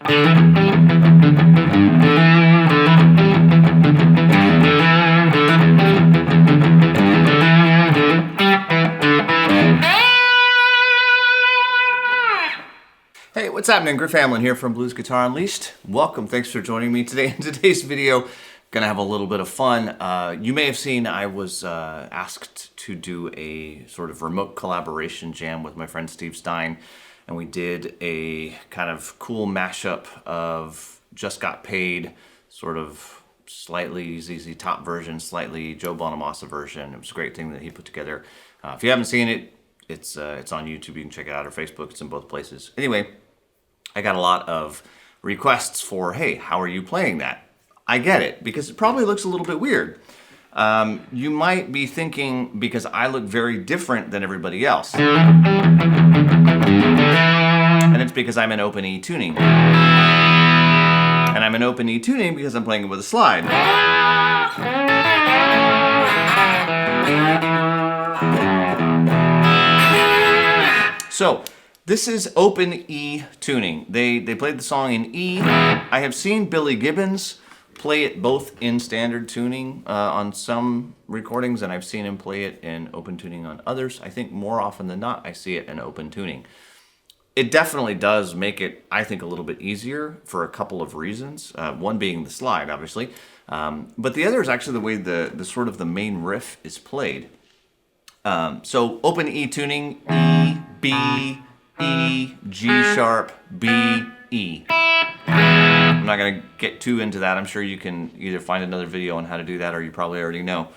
Hey, what's happening? Griff Hamlin here from Blues Guitar Unleashed. Welcome, thanks for joining me today. In today's video, gonna have a little bit of fun. You may have seen I was asked to do a sort of remote collaboration jam with my friend Steve Stine, and we did a kind of cool mashup of Just Got Paid, sort of slightly ZZ Top version, slightly Joe Bonamassa version. It was a great thing that he put together. If you haven't seen it, it's on YouTube. You can check it out, or Facebook. It's in both places. Anyway, I got a lot of requests for, hey, how are you playing that? I get it, because it probably looks a little bit weird. You might be thinking, because I look very different than everybody else. And it's because I'm in open E tuning. And I'm in open E tuning because I'm playing it with a slide. So, this is open E tuning. They played the song in E. I have seen Billy Gibbons play it both in standard tuning on some recordings, and I've seen him play it in open tuning on others. I think more often than not, I see it in open tuning. It definitely does make it, I think, a little bit easier for a couple of reasons. One being the slide, obviously. But the other is actually the way the sort of the main riff is played. So open E tuning, E, B, E, G sharp, B, E. I'm not going to get too into that. I'm sure you can either find another video on how to do that, or you probably already know.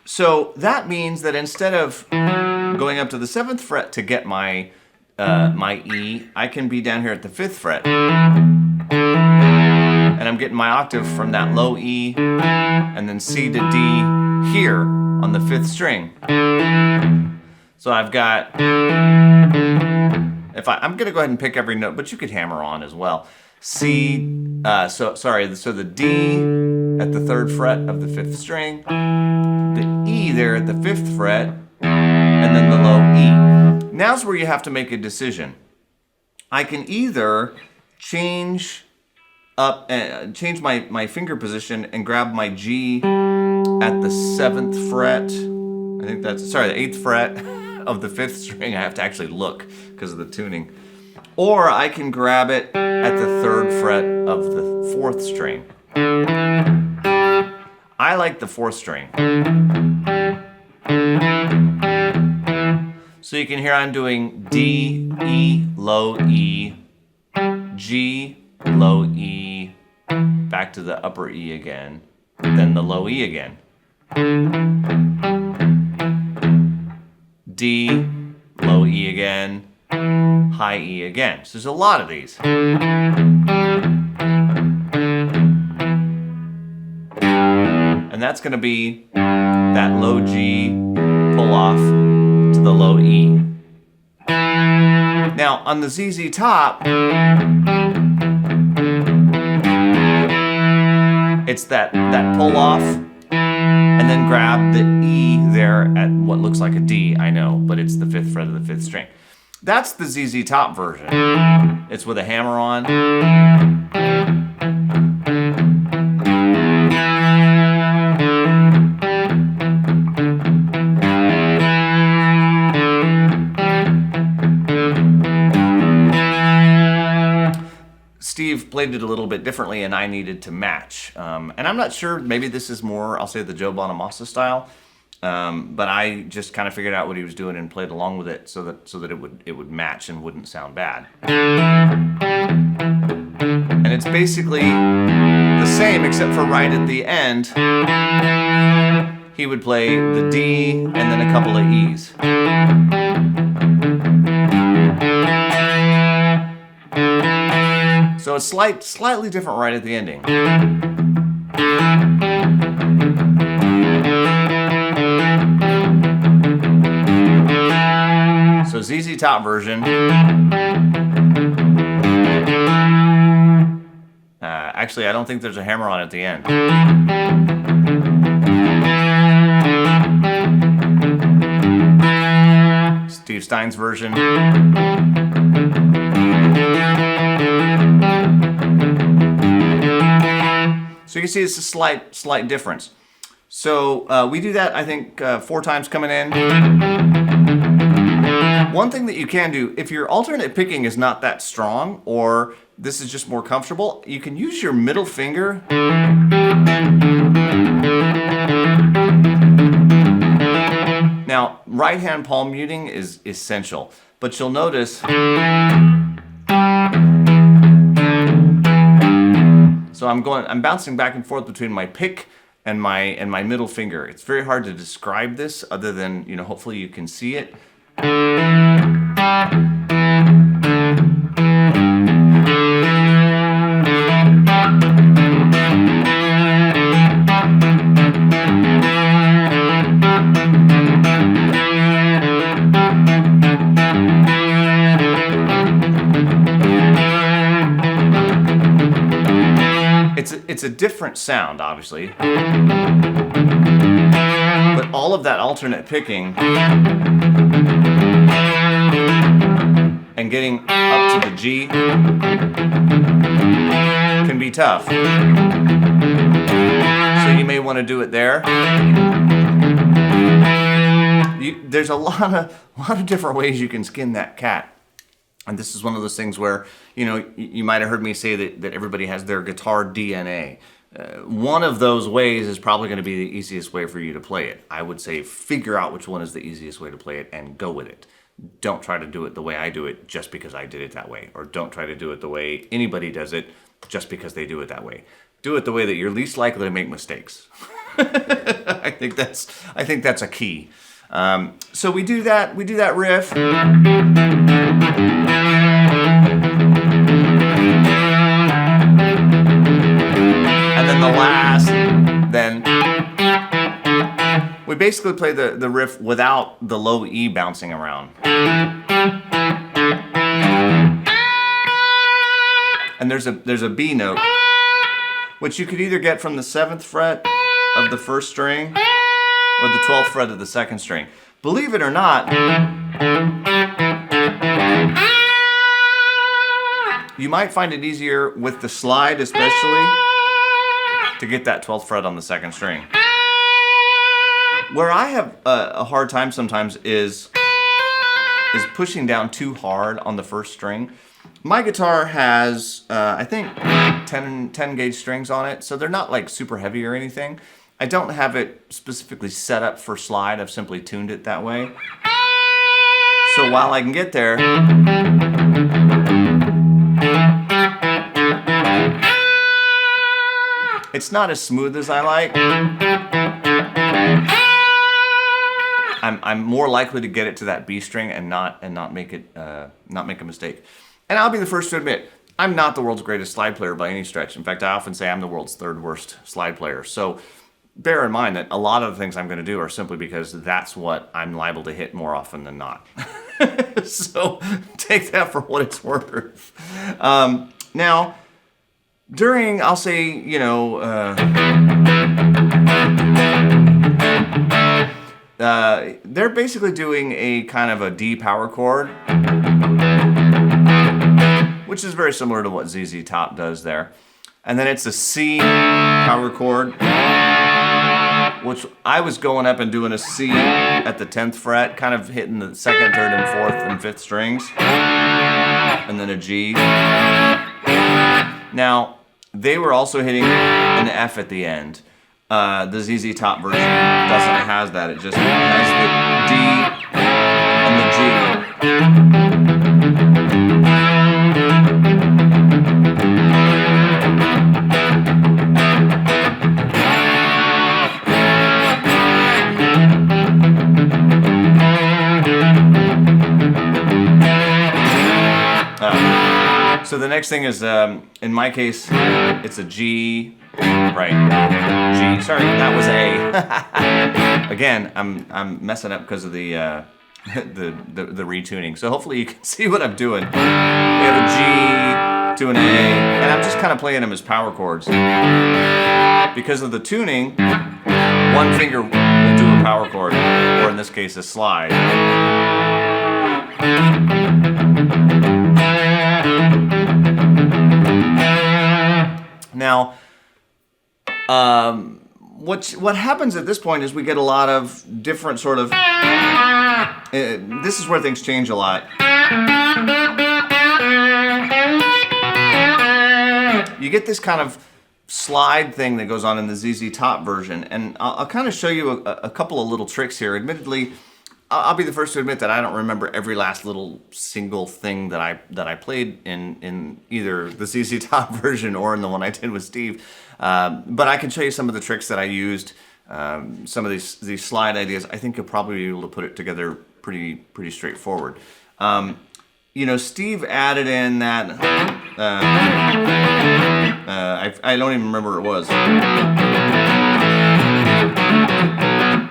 So that means that instead of going up to the 7th fret to get my my E, I can be down here at the 5th fret. And I'm getting my octave from that low E, and then C to D here on the 5th string. So I've got, I'm going to go ahead and pick every note, but you could hammer on as well. C, so the D at the 3rd fret of the 5th string, the E there at the 5th fret, and then the low E. Now's where you have to make a decision. I can either change my finger position and grab my G at the 7th fret. I think that's, the 8th fret of the 5th string. I have to actually look because of the tuning. Or I can grab it at the 3rd fret of the 4th string. I like the 4th string. So you can hear I'm doing D, E, low E, G, low E, back to the upper E again, then the low E again. D, low E again, high E again. So there's a lot of these. And that's going to be that low G pull off to the low E. Now on the ZZ Top, it's that pull off, and then grab the E there at what looks like a D, I know, but it's the 5th fret of the 5th string. That's the ZZ Top version. It's with a hammer on. Steve played it a little bit differently, and I needed to match. And I'm not sure, maybe this is more, I'll say, the Joe Bonamassa style. But I just kind of figured out what he was doing and played along with it so that it would match and wouldn't sound bad. And it's basically the same, except for right at the end, he would play the D and then a couple of E's. So it's slightly different right at the ending. So ZZ Top version. Actually, I don't think there's a hammer on at the end. Steve Stine's version. can see it's a slight difference. So we do that, I think, 4 times coming in. One thing that you can do, if your alternate picking is not that strong, or this is just more comfortable, you can use your middle finger Now, right hand palm muting is essential, but you'll notice so I'm bouncing back and forth between my pick and my middle finger. It's very hard to describe this other than, hopefully you can see it. It's a different sound, obviously, but all of that alternate picking and getting up to the G can be tough. So you may want to do it there. There's a lot of different ways you can skin that cat. And this is one of those things where, you might have heard me say that everybody has their guitar DNA. One of those ways is probably going to be the easiest way for you to play it. I would say figure out which one is the easiest way to play it and go with it. Don't try to do it the way I do it just because I did it that way. Or don't try to do it the way anybody does it just because they do it that way. Do it the way that you're least likely to make mistakes. I think that's a key. So we do that riff. And then the last, we basically play the riff without the low E bouncing around. And there's a B note, which you could either get from the 7th fret of the 1st string or the 12th fret of the 2nd string. Believe it or not, you might find it easier with the slide especially to get that 12th fret on the 2nd string. Where I have a hard time sometimes is pushing down too hard on the 1st string. My guitar has, I think, 10 gauge strings on it, so they're not like super heavy or anything. I don't have it specifically set up for slide. I've simply tuned it that way. So while I can get there, it's not as smooth as I like. I'm more likely to get it to that B string and not make a mistake. And I'll be the first to admit, I'm not the world's greatest slide player by any stretch. In fact, I often say I'm the world's 3rd worst slide player. So bear in mind that a lot of the things I'm going to do are simply because that's what I'm liable to hit more often than not. So take that for what it's worth. Now, during, I'll say, they're basically doing a kind of a D power chord, which is very similar to what ZZ Top does there. And then it's a C power chord, which I was going up and doing a C at the 10th fret, kind of hitting the 2nd, 3rd, and 4th and 5th strings, and then a G. Now, they were also hitting an F at the end. The ZZ Top version doesn't have that. It just has the D and the G. So the next thing is, in my case, it's a G, right? G. Sorry, that was A. Again, I'm messing up because of the retuning. So hopefully you can see what I'm doing. We have a G to an A, and I'm just kind of playing them as power chords. Because of the tuning, one finger will do a power chord, or in this case, a slide. Now, what happens at this point is we get a lot of different sort of, this is where things change a lot. You get this kind of slide thing that goes on in the ZZ Top version, and I'll kind of show you a couple of little tricks here. Admittedly, I'll be the first to admit that I don't remember every last little single thing that I played in either the ZZ Top version or in the one I did with Steve. But I can show you some of the tricks that I used, some of these slide ideas. I think you'll probably be able to put it together pretty straightforward. You know, Steve added in that, I don't even remember what it was.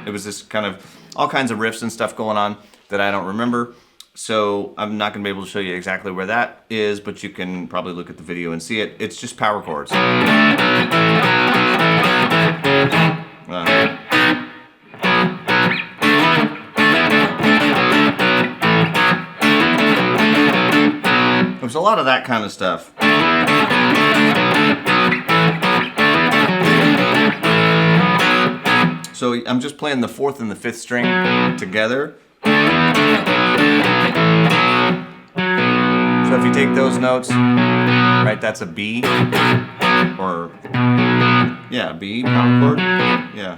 It was this kind of, all kinds of riffs and stuff going on that I don't remember. So I'm not gonna be able to show you exactly where that is, but you can probably look at the video and see it. It's just power chords. There's a lot of that kind of stuff. So I'm just playing the 4th and the 5th string together. So if you take those notes, right, that's a B, or, yeah, B, power chord, yeah.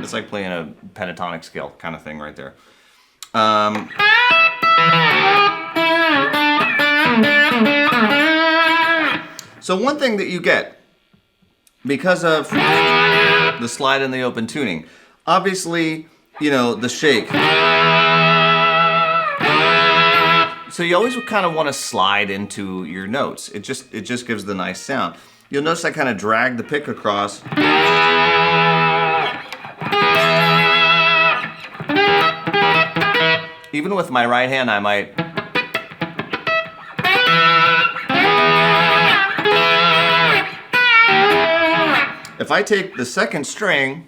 It's like playing a pentatonic scale kind of thing right there. So one thing that you get, because of the slide and the open tuning, obviously, you know, the shake. So you always kind of want to slide into your notes. It just gives the nice sound. You'll notice I kind of drag the pick across. Even with my right hand, I might. If I take the 2nd string,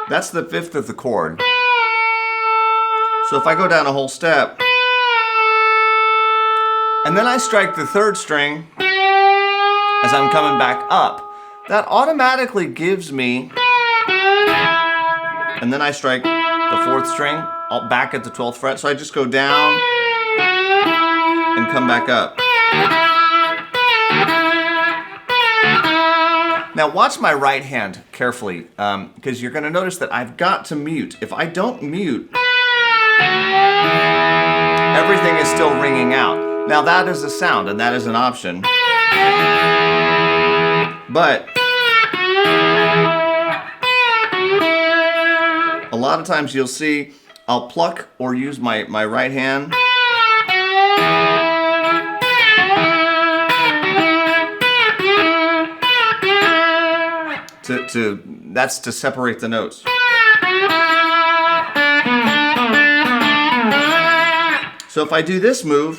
that's the 5th of the chord. So if I go down a whole step, and then I strike the 3rd string as I'm coming back up, that automatically gives me, and then I strike the 4th string back at the 12th fret, so I just go down and come back up. Now watch my right hand carefully, because you're going to notice that I've got to mute. If I don't mute, everything is still ringing out. Now that is a sound, and that is an option. But a lot of times you'll see I'll pluck or use my right hand that's to separate the notes. So if I do this move,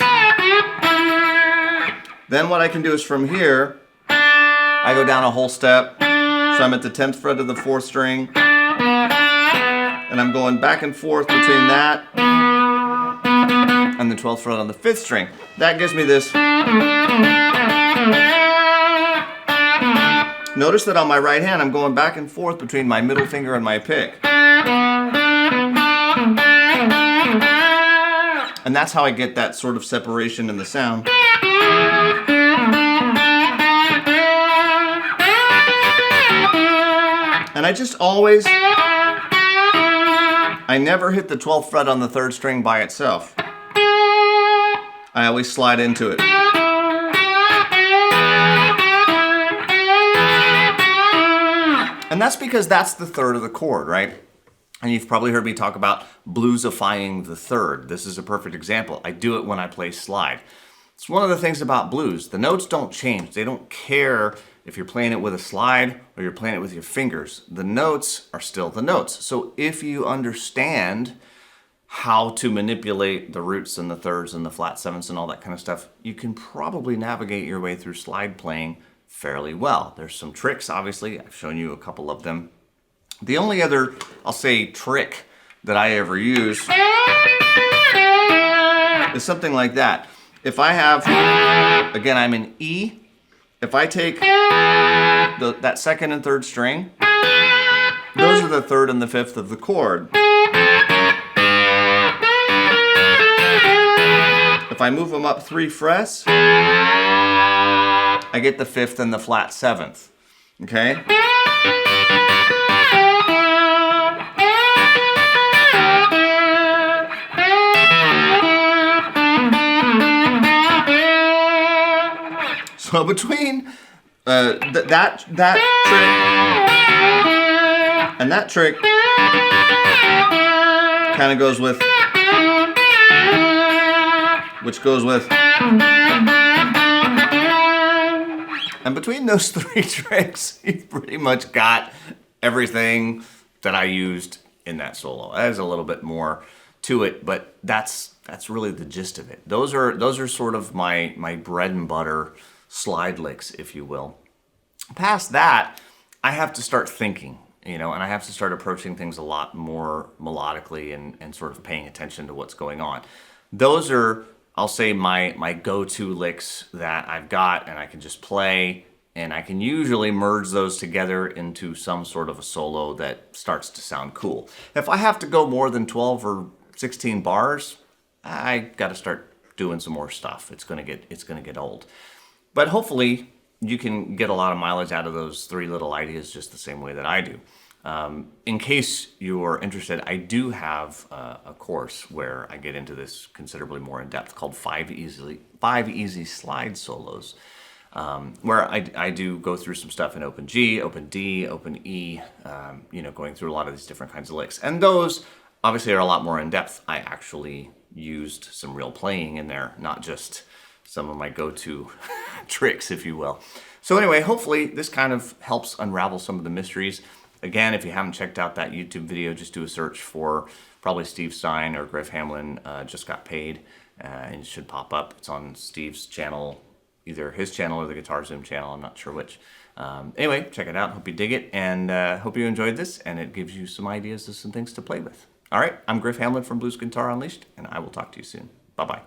then what I can do is from here, I go down a whole step. So I'm at the 10th fret of the 4th string, and I'm going back and forth between that and the 12th fret on the 5th string. That gives me this. Notice that on my right hand, I'm going back and forth between my middle finger and my pick. And that's how I get that sort of separation in the sound. And I just always, I never hit the 12th fret on the 3rd string by itself. I always slide into it. And that's because that's the 3rd of the chord, right? And you've probably heard me talk about bluesifying the 3rd. This is a perfect example. I do it when I play slide. It's one of the things about blues. The notes don't change. They don't care if you're playing it with a slide or you're playing it with your fingers. The notes are still the notes. So if you understand how to manipulate the roots and the 3rds and the flat 7ths and all that kind of stuff, you can probably navigate your way through slide playing fairly well. There's some tricks, obviously. I've shown you a couple of them. The only other, I'll say, trick that I ever use is something like that. if I have, again, I'm in E. If I take that second and third string, those are the third and the fifth of the chord. If I move them up 3 frets, I get the fifth and the flat seventh. Okay? So between that trick and that trick kind of goes with, which goes with, and between those 3 tricks, you've pretty much got everything that I used in that solo. There's a little bit more to it, but that's really the gist of it. Those are sort of my bread and butter slide licks, if you will. Past that, I have to start thinking, and I have to start approaching things a lot more melodically and sort of paying attention to what's going on. Those are, I'll say, my go-to licks that I've got, and I can just play, and I can usually merge those together into some sort of a solo that starts to sound cool. If I have to go more than 12 or 16 bars, I got to start doing some more stuff. It's gonna get old. But hopefully you can get a lot of mileage out of those 3 little ideas just the same way that I do. In case you're interested, I do have a course where I get into this considerably more in depth called 5 Easy Slide Solos, where I do go through some stuff in Open G, Open D, Open E, going through a lot of these different kinds of licks. And those obviously are a lot more in depth. I actually used some real playing in there, not just some of my go-to tricks, if you will. So anyway, hopefully this kind of helps unravel some of the mysteries. Again, if you haven't checked out that YouTube video, just do a search for probably Steve Stine or Griff Hamlin Just Got Paid, and it should pop up. It's on Steve's channel, either his channel or the Guitar Zoom channel, I'm not sure which. Anyway, check it out, hope you dig it, and hope you enjoyed this, and it gives you some ideas of some things to play with. All right, I'm Griff Hamlin from Blues Guitar Unleashed, and I will talk to you soon. Bye-bye.